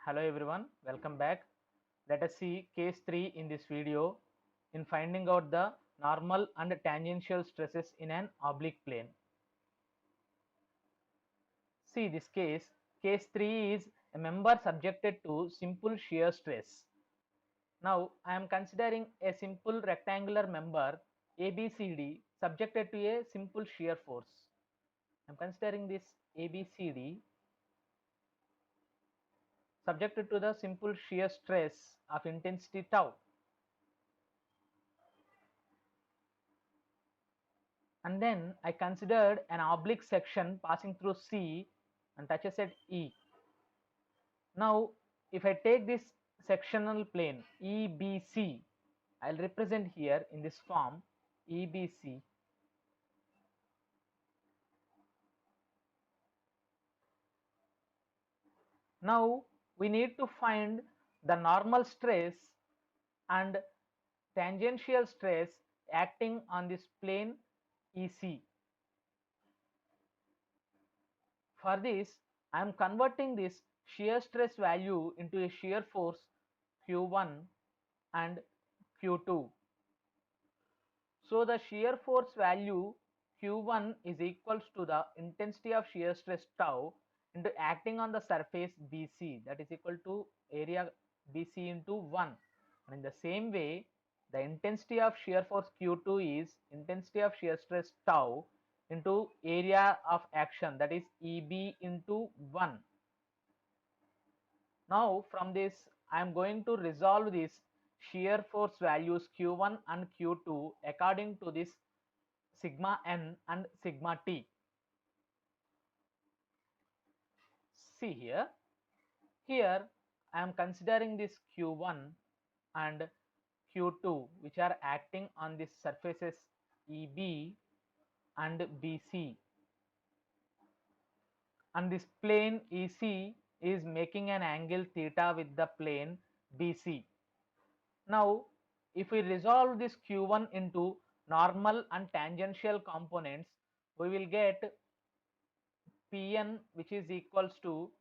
Hello everyone, welcome back. Let us see case 3 in this video in finding out the normal and tangential stresses in an oblique plane. See this case 3 is a member subjected to simple shear stress. Now I am considering a simple rectangular member ABCD subjected to a simple shear force. I am considering this ABCD subjected to the simple shear stress of intensity tau. And then I considered an oblique section passing through C and touches at E. Now if I take this sectional plane EBC, I'll represent here in this form EBC. Now we need to find the normal stress and tangential stress acting on this plane EC. For this, I am converting this shear stress value into a shear force Q1 and Q2. So the shear force value Q1 is equals to the intensity of shear stress tau into acting on the surface BC, that is equal to area BC into 1. And in the same way, the intensity of shear force Q2 is intensity of shear stress tau into area of action, that is EB into 1. Now from this I am going to resolve this shear force values Q1 and Q2 according to this sigma n and sigma t. See here I am considering this Q1 and Q2 which are acting on these surfaces EB and BC, and this plane EC is making an angle theta with the plane BC. Now if we resolve this Q1 into normal and tangential components, we will get Pn which is equals to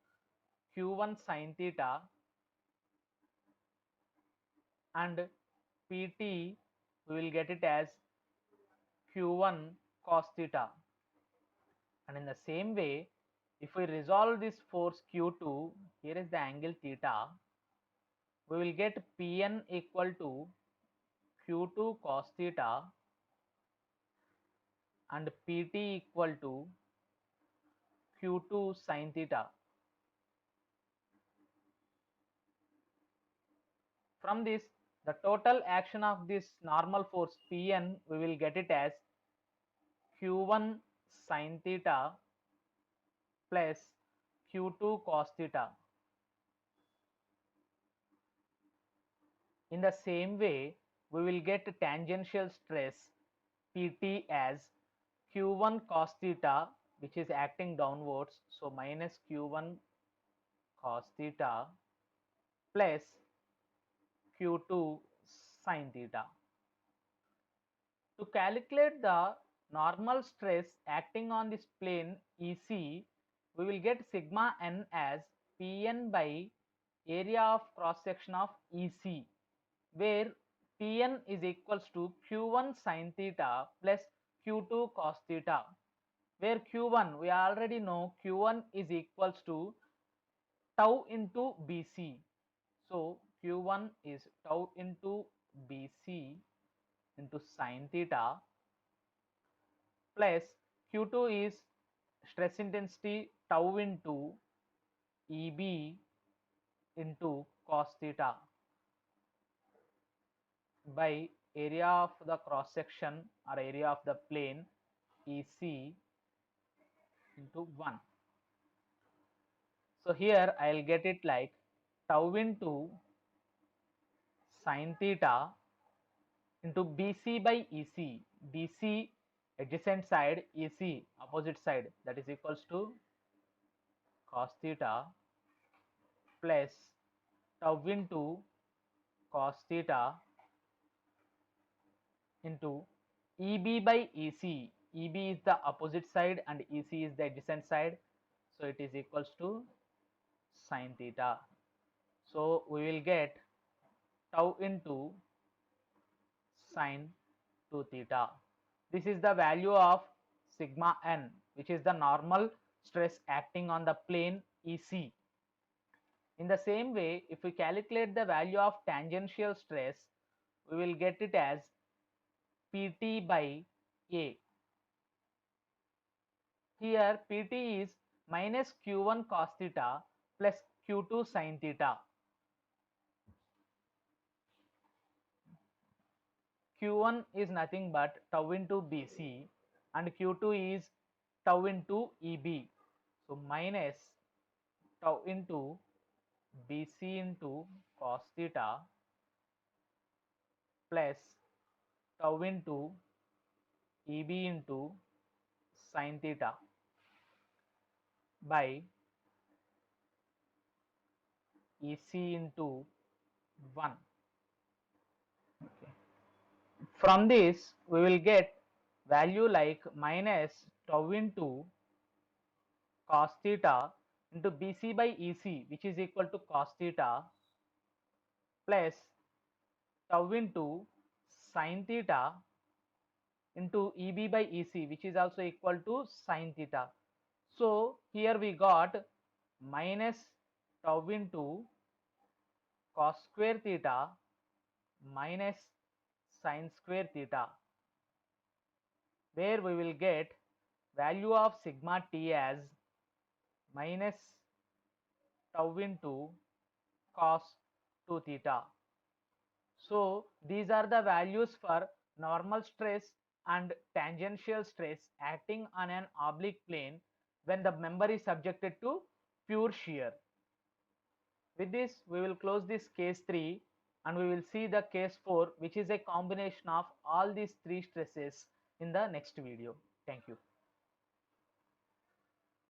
Q1 sin theta and Pt we will get it as Q1 cos theta. And in the same way, if we resolve this force Q2, here is the angle theta, we will get Pn equal to Q2 cos theta and Pt equal to Q2 sin theta. From this, the total action of this normal force Pn, we will get it as Q1 sin theta plus Q2 cos theta. In the same way, we will get tangential stress Pt as Q1 cos theta, which is acting downwards, so minus Q1 cos theta plus Q2 sin theta. To calculate the normal stress acting on this plane EC, we will get sigma n as Pn by area of cross section of EC, where Pn is equals to Q1 sin theta plus Q2 cos theta, where Q1 we already know Q1 is equals to tau into BC. So Q1 is tau into BC into sin theta plus Q2 is stress intensity tau into EB into cos theta by area of the cross section or area of the plane EC into 1. So here I will get it like tau into sin theta into BC by EC, BC adjacent side, EC opposite side, that is equals to cos theta plus tau into cos theta into EB by EC. EB is the opposite side and EC is the adjacent side, so it is equals to sin theta. So we will get tau into sine 2 theta. This is the value of sigma n, which is the normal stress acting on the plane EC. In the same way, if we calculate the value of tangential stress, we will get it as Pt by A. Here Pt is minus q1 cos theta plus q2 sin theta. Q1 is nothing but tau into Bc and Q2 is tau into EB. So minus tau into Bc into cos theta plus tau into EB into sin theta by EC into 1. Okay. From this we will get value like minus tau into cos theta into Bc by EC, which is equal to cos theta, plus tau into sin theta into EB by EC, which is also equal to sin theta. So here we got minus tau into cos square theta minus sin square theta, where we will get value of sigma t as minus tau into cos 2 theta. So these are the values for normal stress and tangential stress acting on an oblique plane when the member is subjected to pure shear. With this we will close this case 3 and we will see the case 4, which is a combination of all these three stresses, in the next video. Thank you.